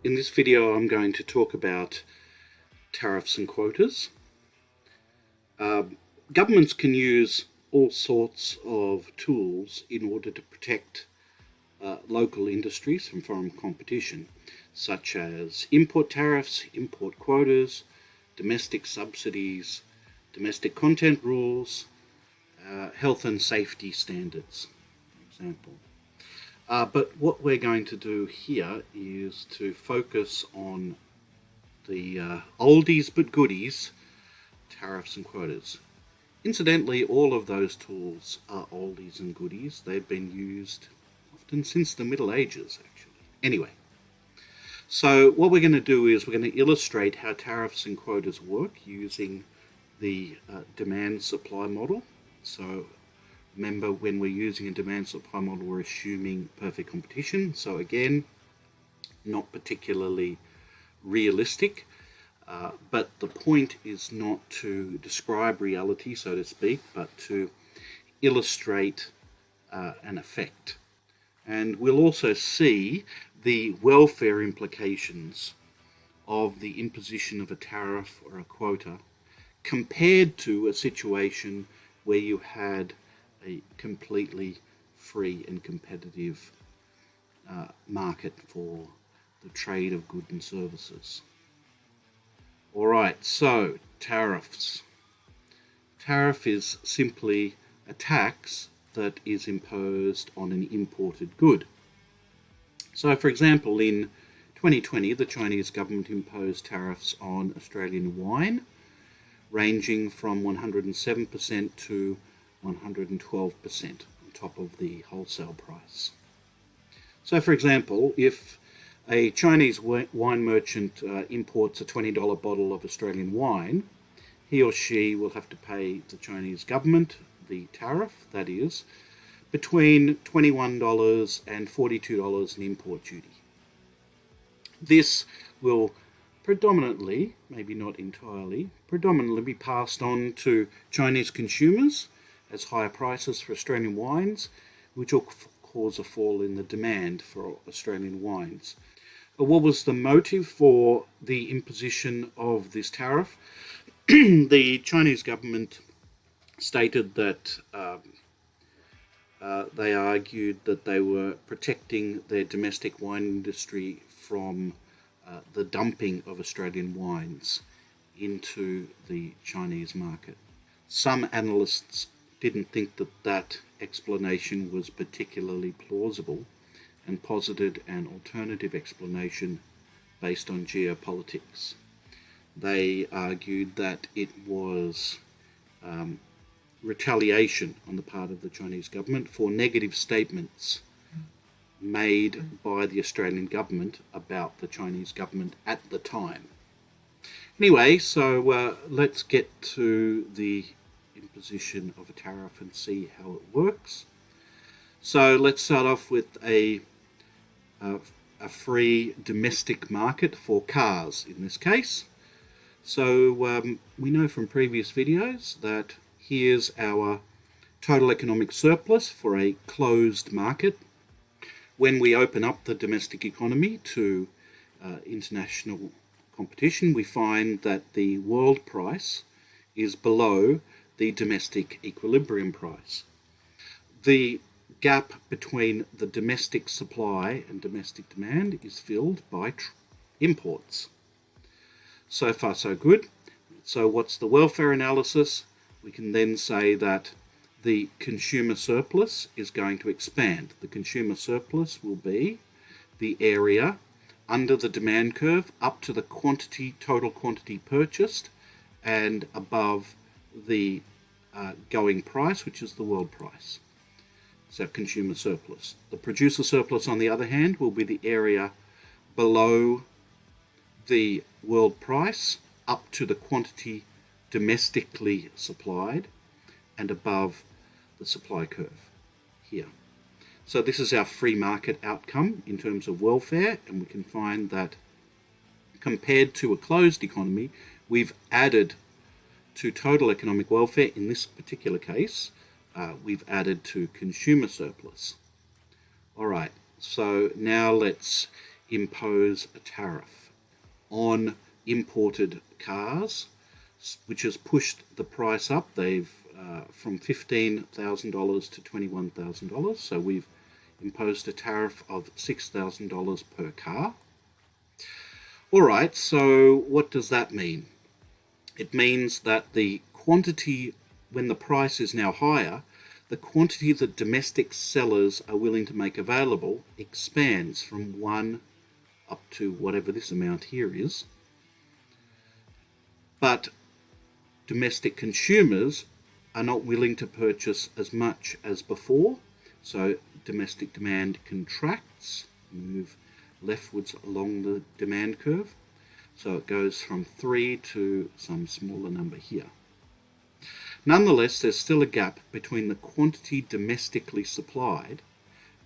In this video I'm going to talk about tariffs and quotas. Governments can use all sorts of tools in order to protect local industries from foreign competition, such as import tariffs, import quotas, domestic subsidies, domestic content rules, health and safety standards, for example. But what we're going to do here is to focus on the oldies but goodies, tariffs and quotas. Incidentally, all of those tools are oldies and goodies. They've been used often since the Middle Ages, actually. Anyway, so what we're going to do is we're going to illustrate how tariffs and quotas work using the demand-supply model. So remember, when we're using a demand-supply model, we're assuming perfect competition. So again, not particularly realistic, but the point is not to describe reality, so to speak, but to illustrate an effect. And we'll also see the welfare implications of the imposition of a tariff or a quota compared to a situation where you had a completely free and competitive market for the trade of goods and services. All right, so tariffs. Tariff is simply a tax that is imposed on an imported good. So, for example, in 2020, the Chinese government imposed tariffs on Australian wine, ranging from 107% to 112% on top of the wholesale price. So, for example, if a Chinese wine merchant imports a $20 bottle of Australian wine, he or she will have to pay the Chinese government the tariff, that is, between $21 and $42 in import duty. This will predominantly, maybe not entirely, predominantly be passed on to Chinese consumers as higher prices for Australian wines, which will cause a fall in the demand for Australian wines. But what was the motive for the imposition of this tariff? The Chinese government stated that they argued that they were protecting their domestic wine industry from the dumping of Australian wines into the Chinese market. Some analysts didn't think that that explanation was particularly plausible and posited an alternative explanation based on geopolitics. They argued that it was retaliation on the part of the Chinese government for negative statements made by the Australian government about the Chinese government at the time. Anyway, so let's get to the imposition of a tariff and see how it works. So let's start off with a free domestic market for cars in this case. So we know from previous videos that here's our total economic surplus for a closed market. When we open up the domestic economy to international competition, we find that the world price is below the domestic equilibrium price. The gap between the domestic supply and domestic demand is filled by imports. So far, so good. So what's the welfare analysis? We can then say that the consumer surplus is going to expand. The consumer surplus will be the area under the demand curve up to the total quantity purchased, and above the going price, which is the world price. So consumer surplus. The producer surplus, on the other hand, will be the area below the world price up to the quantity domestically supplied and above the supply curve here. So this is our free market outcome in terms of welfare, and we can find that compared to a closed economy, we've added to total economic welfare. In this particular case, we've added to consumer surplus. All right, so now let's impose a tariff on imported cars, which has pushed the price up. They've from $15,000 to $21,000. So we've imposed a tariff of $6,000 per car. All right, so what does that mean? It means that the quantity, when the price is now higher, the quantity that domestic sellers are willing to make available expands from 1 up to whatever this amount here is. But domestic consumers are not willing to purchase as much as before, so domestic demand contracts, move leftwards along the demand curve. So it goes from 3 to some smaller number here. Nonetheless, there's still a gap between the quantity domestically supplied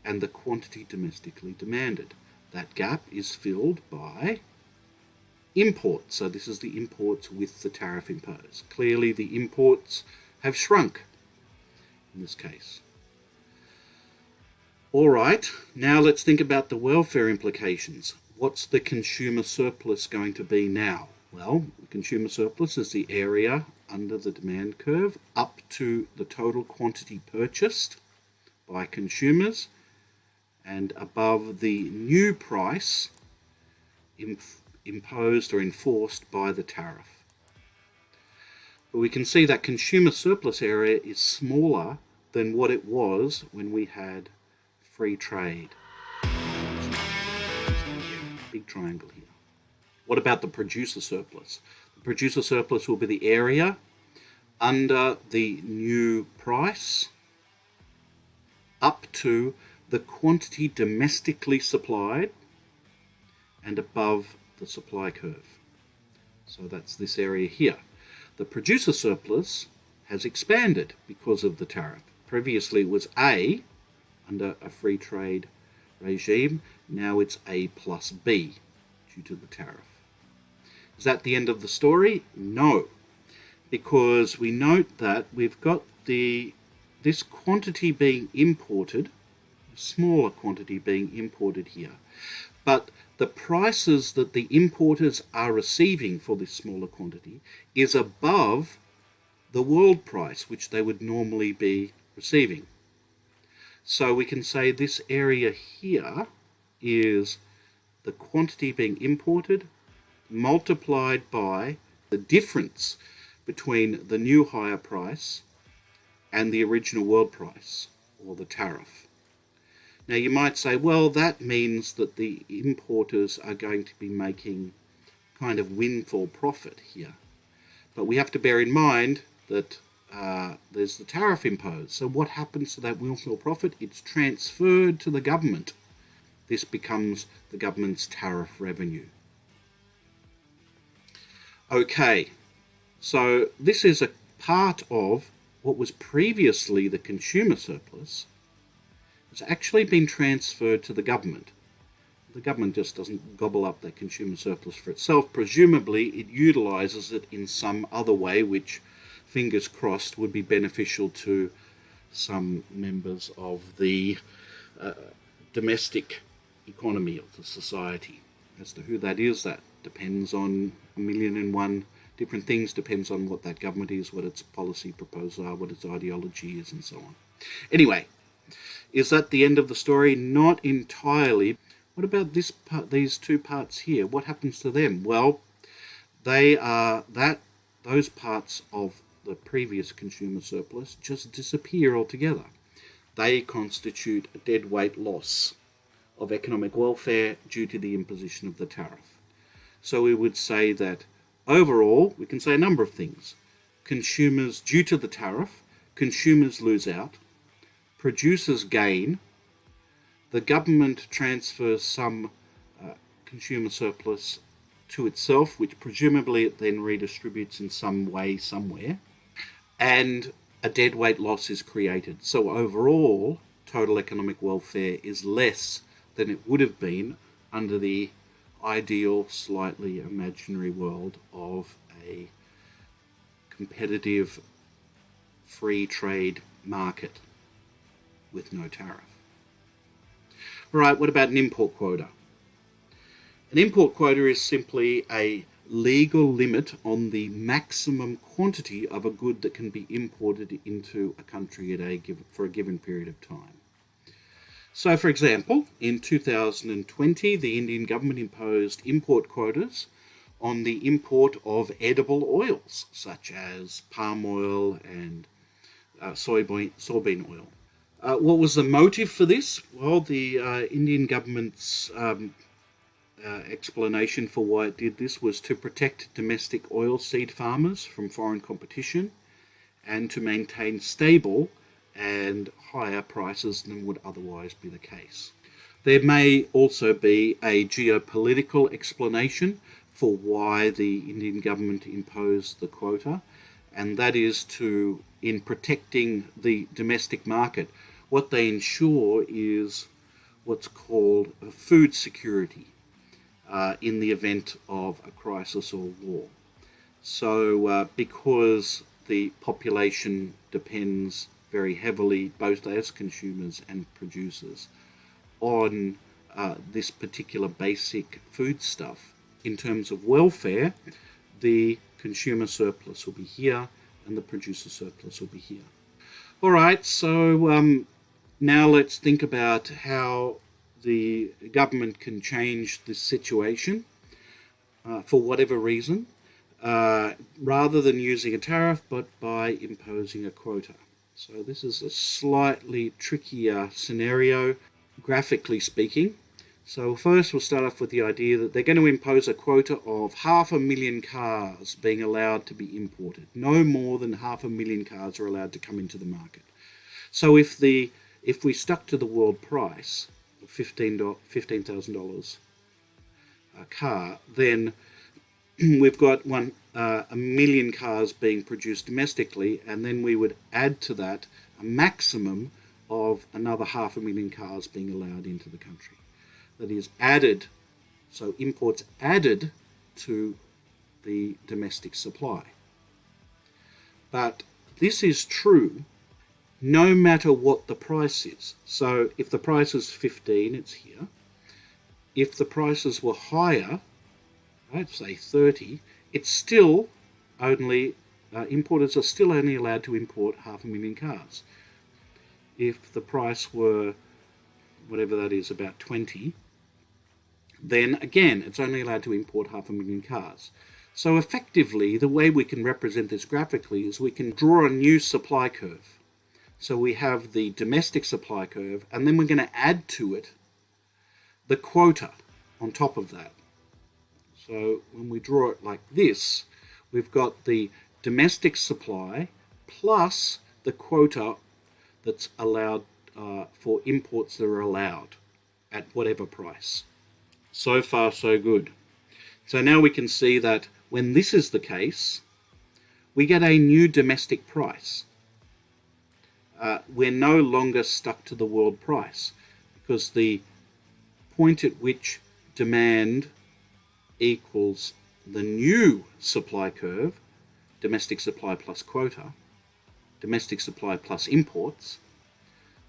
and the quantity domestically demanded. That gap is filled by imports. So this is the imports with the tariff imposed. Clearly the imports have shrunk in this case. All right, now let's think about the welfare implications. What's the consumer surplus going to be now? Well, the consumer surplus is the area under the demand curve up to the total quantity purchased by consumers and above the new price imposed or enforced by the tariff. But we can see that consumer surplus area is smaller than what it was when we had free trade. Big triangle here. What about the producer surplus? The producer surplus will be the area under the new price up to the quantity domestically supplied and above the supply curve. So that's this area here. The producer surplus has expanded because of the tariff. Previously it was A under a free trade regime. Now it's A plus B due to the tariff. Is that the end of the story? No, because we note that we've got this quantity being imported, a smaller quantity being imported here, but the prices that the importers are receiving for this smaller quantity is above the world price, which they would normally be receiving. So we can say this area here is the quantity being imported multiplied by the difference between the new higher price and the original world price, or the tariff. Now you might say, well, that means that the importers are going to be making kind of windfall profit here. But we have to bear in mind that there's the tariff imposed. So what happens to that windfall profit? It's transferred to the government. This becomes the government's tariff revenue. Okay, so this is a part of what was previously the consumer surplus. It's actually been transferred to the government. The government just doesn't gobble up that consumer surplus for itself. Presumably it utilises it in some other way, which, fingers crossed, would be beneficial to some members of the domestic economy of the society. As to who that is, that depends on 1,000,001 different things, depends on what that government is, what its policy proposals are, what its ideology is, and so on. Anyway, is that the end of the story? Not entirely. What about this part, these two parts here? What happens to them? Well, they are those parts of the previous consumer surplus just disappear altogether. They constitute a deadweight loss of economic welfare due to the imposition of the tariff. So we would say that overall, we can say a number of things. Consumers, due to the tariff, consumers lose out, producers gain, the government transfers some consumer surplus to itself, which presumably it then redistributes in some way somewhere, and a deadweight loss is created. So overall, total economic welfare is less than it would have been under the ideal, slightly imaginary world of a competitive free trade market with no tariff. All right, what about an import quota? An import quota is simply a legal limit on the maximum quantity of a good that can be imported into a country for a given period of time. So, for example, in 2020, the Indian government imposed import quotas on the import of edible oils, such as palm oil and soybean oil. What was the motive for this? Well, the Indian government's explanation for why it did this was to protect domestic oilseed farmers from foreign competition and to maintain stable and higher prices than would otherwise be the case. There may also be a geopolitical explanation for why the Indian government imposed the quota, and that is in protecting the domestic market, what they ensure is what's called food security in the event of a crisis or war. So, because the population depends very heavily, both as consumers and producers, on this particular basic foodstuff, in terms of welfare, the consumer surplus will be here and the producer surplus will be here. All right, so now let's think about how the government can change this situation for whatever reason, rather than using a tariff, but by imposing a quota. So this is a slightly trickier scenario, graphically speaking. So first we'll start off with the idea that they're going to impose a quota of 500,000 cars being allowed to be imported. No more than 500,000 cars are allowed to come into the market. So if we stuck to the world price of $15,000 a car, then we've got a million cars being produced domestically, and then we would add to that a maximum of another 500,000 cars being allowed into the country. That is added, so imports added to the domestic supply. But this is true no matter what the price is. So if the price is 15, it's here. If the prices were higher, right, say 30, it's still only, importers are still only allowed to import 500,000 cars. If the price were, whatever that is, about 20, then again, it's only allowed to import 500,000 cars. So effectively, the way we can represent this graphically is we can draw a new supply curve. So we have the domestic supply curve, and then we're going to add to it the quota on top of that. So when we draw it like this, we've got the domestic supply plus the quota that's allowed for imports that are allowed at whatever price. So far, so good. So now we can see that when this is the case, we get a new domestic price. We're no longer stuck to the world price, because the point at which demand equals the new supply curve, domestic supply plus quota, domestic supply plus imports,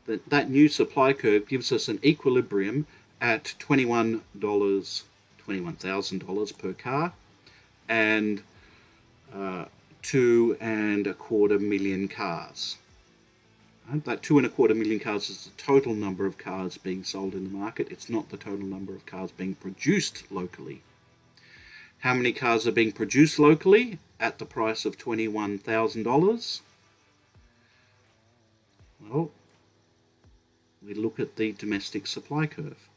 that new supply curve gives us an equilibrium at $21,000 per car, and 2.25 million cars. That 2.25 million cars is the total number of cars being sold in the market. It's not the total number of cars being produced locally. How many cars are being produced locally at the price of $21,000? Well, we look at the domestic supply curve.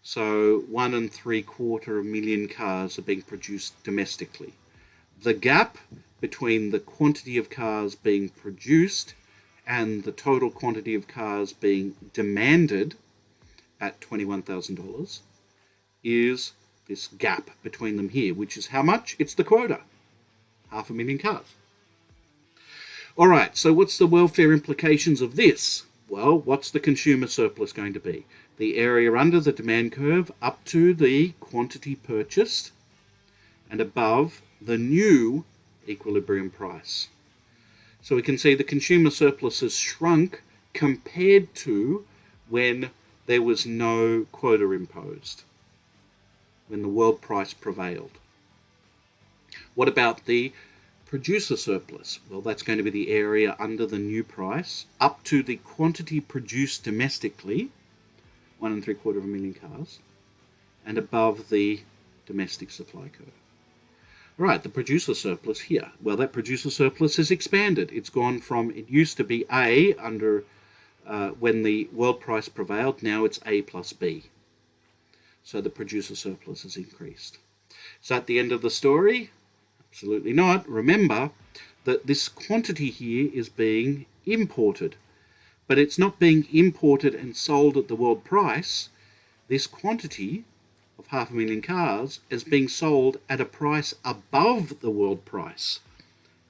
So 1.75 million cars are being produced domestically. The gap between the quantity of cars being produced and the total quantity of cars being demanded at $21,000 is this gap between them here, which is how much? It's the quota, 500,000 cars. All right, so what's the welfare implications of this? Well, what's the consumer surplus going to be? The area under the demand curve up to the quantity purchased and above the new equilibrium price. So we can see the consumer surplus has shrunk compared to when there was no quota imposed. when the world price prevailed. What about the producer surplus? Well, that's going to be the area under the new price up to the quantity produced domestically, 1.75 million cars, and above the domestic supply curve. Right, the producer surplus here. Well, that producer surplus has expanded. It's gone from, it used to be A under when the world price prevailed, now it's A plus B. So the producer surplus has increased. Is that the end of the story? Absolutely not. Remember that this quantity here is being imported, but it's not being imported and sold at the world price. This quantity of 500,000 cars is being sold at a price above the world price,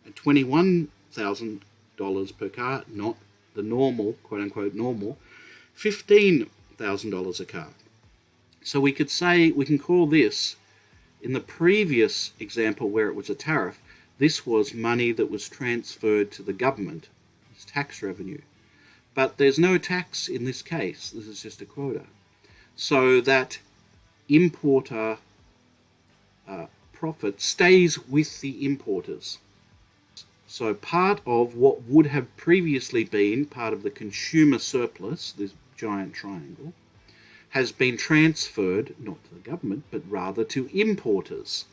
at $21,000 per car, not the normal, quote unquote normal, $15,000 a car. So we could say, we can call this, in the previous example where it was a tariff, this was money that was transferred to the government. It's tax revenue. But there's no tax in this case. This is just a quota. So that importer profit stays with the importers. So part of what would have previously been part of the consumer surplus, this giant triangle, has been transferred, not to the government, but rather to importers.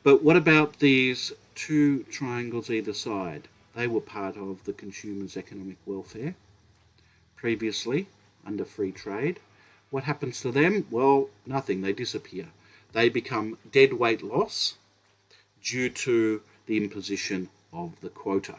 But what about these two triangles either side? They were part of the consumer's economic welfare previously under free trade. What happens to them? Well, nothing. They disappear. They become dead weight loss due to the imposition of the quota.